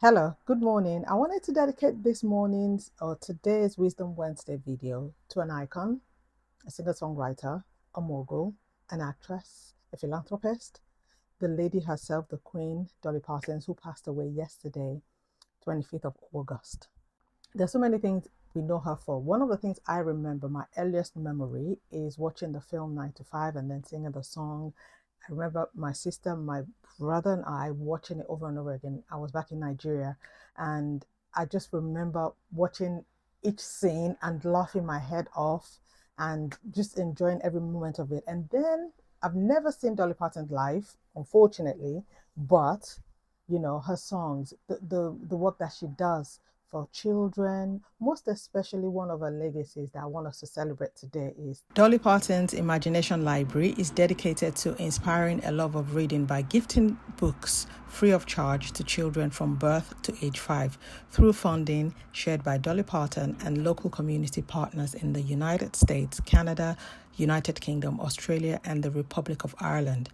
Hello, good morning. I wanted to dedicate this morning's or today's Wisdom Wednesday video to an icon, a singer-songwriter, a mogul, an actress, a philanthropist, the lady herself, the Queen, Dolly Parton, who passed away yesterday, 25th of August. There's so many things we know her for. One of the things I remember, my earliest memory, is watching the film 9 to 5 and then singing the song. I remember my sister, my brother, and I watching it over and over again. I was back in Nigeria, and I just remember watching each scene and laughing my head off and just enjoying every moment of it. And then I've never seen Dolly Parton live, unfortunately, but her songs, the work that she does for children, most especially one of her legacies that I want us to celebrate today is Dolly Parton's Imagination Library is dedicated to inspiring a love of reading by gifting books free of charge to children from birth to age 5 through funding shared by Dolly Parton and local community partners in the United States, Canada, United Kingdom, Australia, and the Republic of Ireland.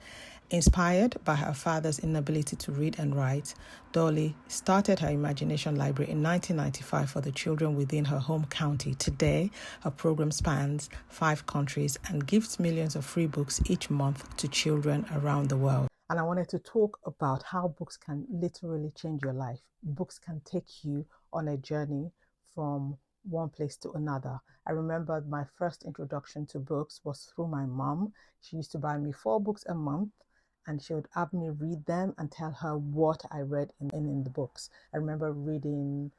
Inspired by her father's inability to read and write, Dolly started her Imagination Library in 1995 for the children within her home county. Today, her program spans 5 countries and gives millions of free books each month to children around the world. And I wanted to talk about how books can literally change your life. Books can take you on a journey from one place to another. I remember my first introduction to books was through my mom. She used to buy me 4 books a month and she would have me read them and tell her what I read in the books. I remember reading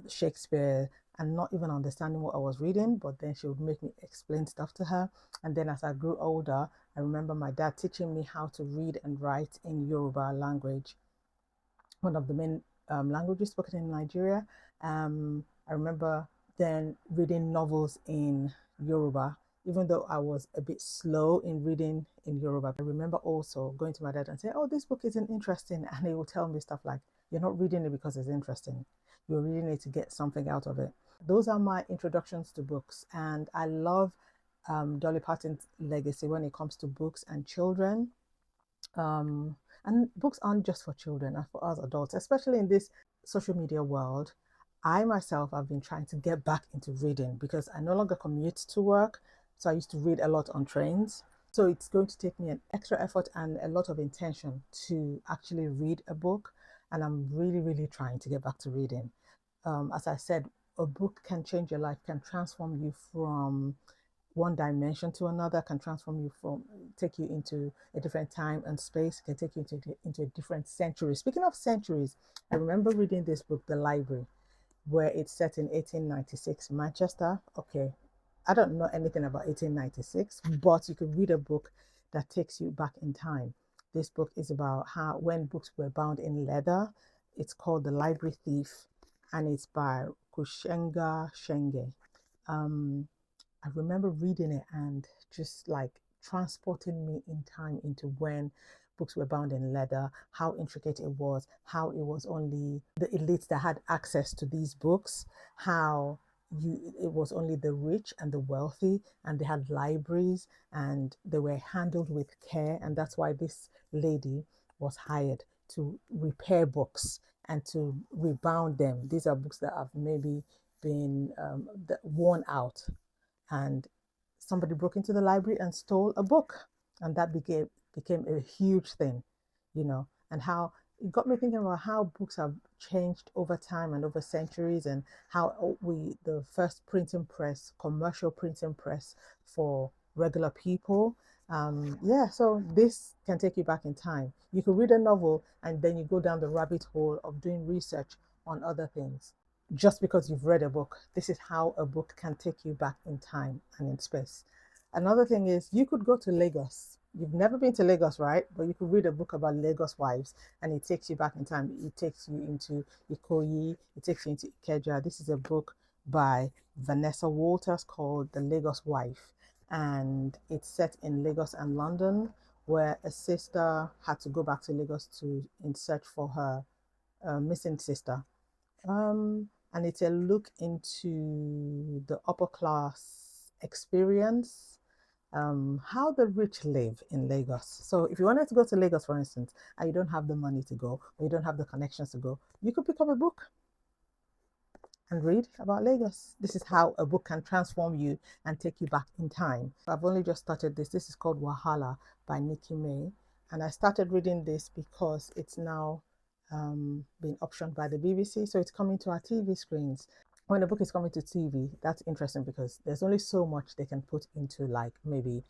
Shakespeare and not even understanding what I was reading, but then she would make me explain stuff to her. And then as I grew older, I remember my dad teaching me how to read and write in Yoruba language, one of the main languages spoken in Nigeria. I remember then reading novels in Yoruba, even though I was a bit slow in reading in Yoruba. I remember also going to my dad and saying, "Oh, this book isn't interesting," and he would tell me stuff like, "You're not reading it because it's interesting. You're reading it to get something out of it." Those are my introductions to books, and I love Dolly Parton's legacy when it comes to books and children. Um, and books aren't just for children and for us adults, especially in this social media world. I myself have been trying to get back into reading because I no longer commute to work. So I used to read a lot on trains. So it's going to take me an extra effort and a lot of intention to actually read a book. And I'm really, really trying to get back to reading. As I said, a book can change your life, can transform you from one dimension to another, can transform you from take you into a different time and space, can take you into a different century. Speaking of centuries, I remember reading this book, The Library, where it's set in 1896 Manchester. Okay, I don't know anything about 1896, but you could read a book that takes you back in time. This book is about how when books were bound in leather. It's called The Library Thief, and it's by Kuchenga Shenje. um I remember reading it and just like transporting me in time into when books were bound in leather, how intricate it was, how it was only the elites that had access to these books, how it was only the rich and the wealthy, and they had libraries and they were handled with care. And that's why this lady was hired to repair books and to rebound them. These are books that have maybe been worn out, and somebody broke into the library and stole a book, and that became a huge thing, and how it got me thinking about how books have changed over time and over centuries, and how we the first printing press, commercial printing press for regular people. Yeah, so this can take you back in time. You could read a novel and then you go down the rabbit hole of doing research on other things just because you've read a book. This is how a book can take you back in time and in space. Another thing is you could go to Lagos. You've never been to Lagos, right? But you could read a book about Lagos wives and it takes you back in time. It takes you into Ikoyi, it takes you into Ikeja. This is a book by Vanessa Walters called The Lagos Wife. And it's set in Lagos and London, where a sister had to go back to Lagos to in search for her missing sister. And it's a look into the upper class experience, how the rich live in Lagos. So if you wanted to go to Lagos, for instance, and you don't have the money to go, or you don't have the connections to go, you could pick up a book and read about Lagos. This is how a book can transform you and take you back in time. I've only just started this. This is called Wahala by Nikki May. And I started reading this because it's now been optioned by the BBC. So it's coming to our TV screens. When a book is coming to TV, that's interesting because there's only so much they can put into like maybe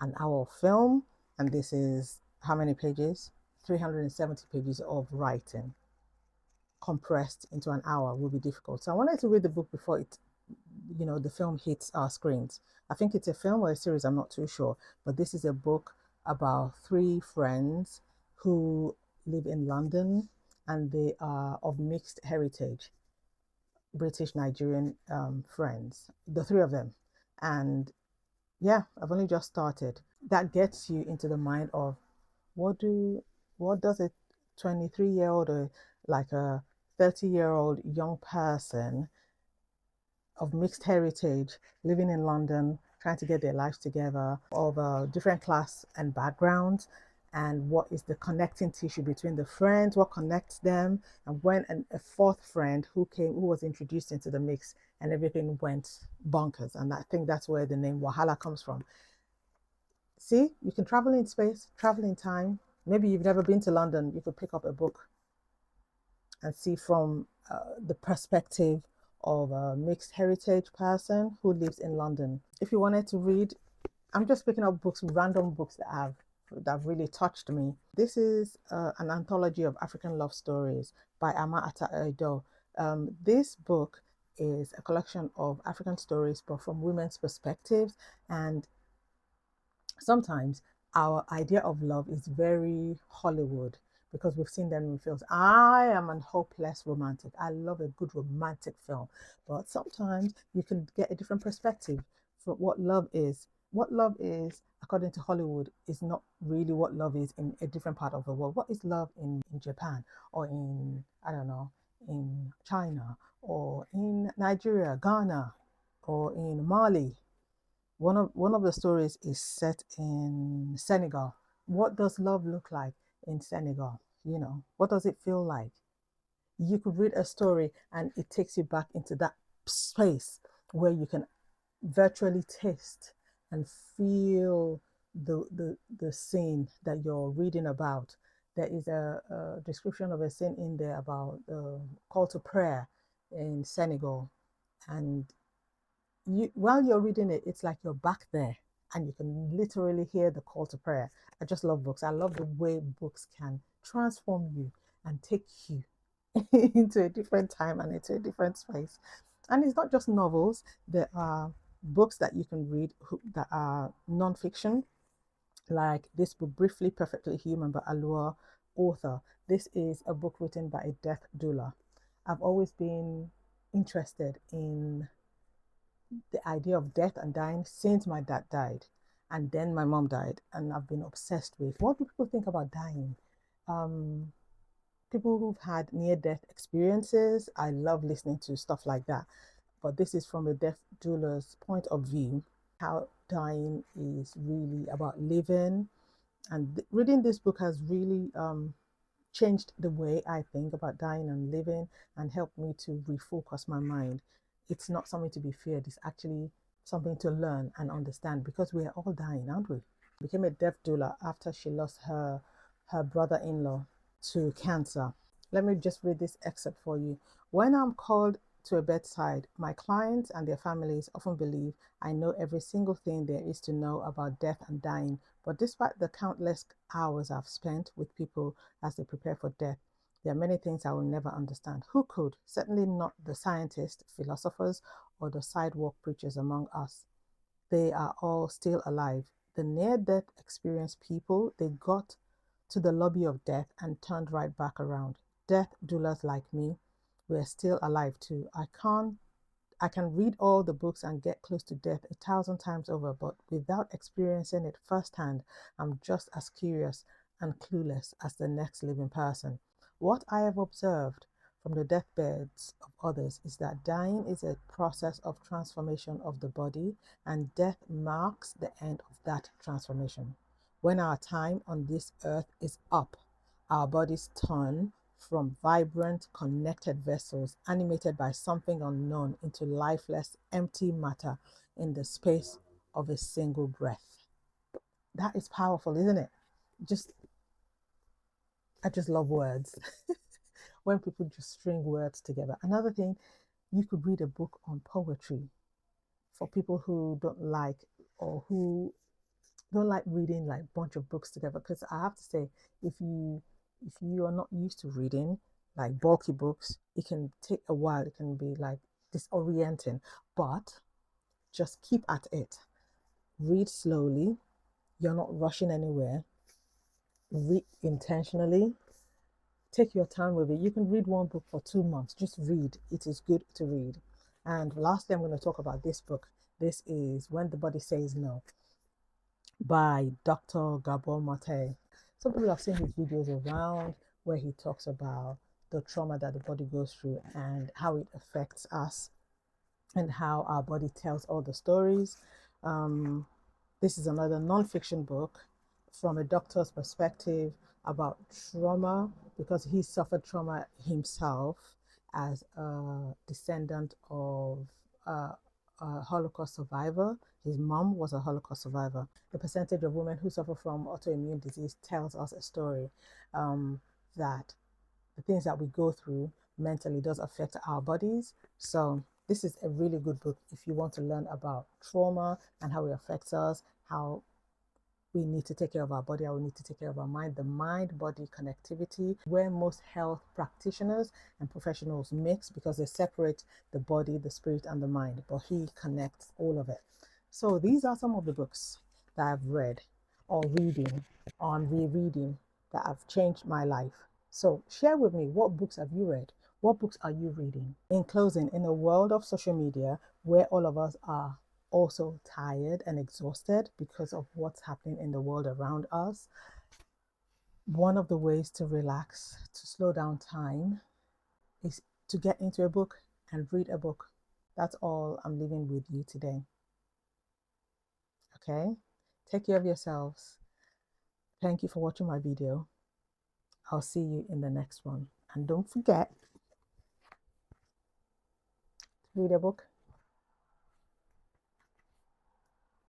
an hour of film. And this is how many pages? 370 pages of writing compressed into an hour will be difficult. So I wanted to read the book before the film hits our screens. I think it's a film or a series, I'm not too sure. But this is a book about three friends who live in London and they are of mixed heritage, British Nigerian friends, the three of them. And yeah, I've only just started. That gets you into the mind of what does a 23-year-old or like a 30-year-old young person of mixed heritage living in London, trying to get their lives together, of different class and backgrounds, and what is the connecting tissue between the friends, what connects them, and when a fourth friend who was introduced into the mix, and everything went bonkers. And I think that's where the name Wahala comes from. See, you can travel in space, travel in time. Maybe you've never been to London, you could pick up a book and see from the perspective of a mixed heritage person who lives in London. If you wanted to read, I'm just picking up books, random books that have really touched me. This is an anthology of African love stories by Aidoo. This book is a collection of African stories, but from women's perspectives. And sometimes our idea of love is very Hollywood because we've seen them in films. I am a hopeless romantic. I love a good romantic film. But sometimes you can get a different perspective for what love is. What love is, according to Hollywood, is not really what love is in a different part of the world. What is love in Japan or in, I don't know, in China or in Nigeria, Ghana, or in Mali? One of the stories is set in Senegal. What does love look like in Senegal? What does it feel like? You could read a story and it takes you back into that space where you can virtually taste and feel the scene that you're reading about. There is a description of a scene in there about call to prayer in Senegal, and while you're reading it, it's like you're back there and you can literally hear the call to prayer. I just love books. I love the way books can transform you and take you into a different time and into a different space. And it's not just novels, there are books that you can read that are non-fiction, like this book, Briefly Perfectly Human by Alua author. This is a book written by a death doula. I've always been interested in the idea of death and dying since my dad died, and then my mom died, and I've been obsessed with what do people think about dying. um People who've had near-death experiences, I love listening to stuff like that, but this is from a death doula's point of view, how dying is really about living. And reading this book has really changed the way I think about dying and living and helped me to refocus my mind. It's not something to be feared, it's actually something to learn and understand because we are all dying, aren't we? Became a death doula after she lost her brother-in-law to cancer. Let me just read this excerpt for you. When I'm called to a bedside, my clients and their families often believe I know every single thing there is to know about death and dying. But despite the countless hours I've spent with people as they prepare for death, there are many things I will never understand. Who could? Certainly not the scientists, philosophers, or the sidewalk preachers among us. They are all still alive. The near-death experienced people, they got to the lobby of death and turned right back around. Death doulas like me, we're still alive too. I can read all the books and get close to death 1,000 times over, but without experiencing it firsthand, I'm just as curious and clueless as the next living person. What I have observed from the deathbeds of others is that dying is a process of transformation of the body, and death marks the end of that transformation. When our time on this earth is up, our bodies turn from vibrant, connected vessels animated by something unknown into lifeless, empty matter in the space of a single breath. That is powerful, isn't it? Just, I just love words. When people just string words together. Another thing, you could read a book on poetry for people who don't like, or who don't like reading like a bunch of books together. Because I have to say, if you are not used to reading like bulky books, it can take a while. It can be like disorienting, but just keep at it. Read slowly. You're not rushing anywhere. Read intentionally. Take your time with it. You can read one book for 2 months. Just read. It is good to read. And lastly, I'm going to talk about this book. This is When the Body Says No by Dr. Gabor. Some people have seen his videos around where he talks about the trauma that the body goes through and how it affects us and how our body tells all the stories. This is another non-fiction book from a doctor's perspective about trauma, because he suffered trauma himself as a descendant of a Holocaust survivor. His mom was a Holocaust survivor. The percentage of women who suffer from autoimmune disease tells us a story that the things that we go through mentally does affect our bodies. So this is a really good book if you want to learn about trauma and how it affects us, how we need to take care of our body, how we need to take care of our mind, the mind-body connectivity, where most health practitioners and professionals mix because they separate the body, the spirit, and the mind, but he connects all of it. So these are some of the books that I've read or reading on rereading that have changed my life. So share with me, what books have you read? What books are you reading? In closing, in a world of social media where all of us are also tired and exhausted because of what's happening in the world around us, one of the ways to relax, to slow down time, is to get into a book and read a book. That's all I'm leaving with you today. Okay? Take care of yourselves. Thank you for watching my video. I'll see you in the next one. And don't forget, read a book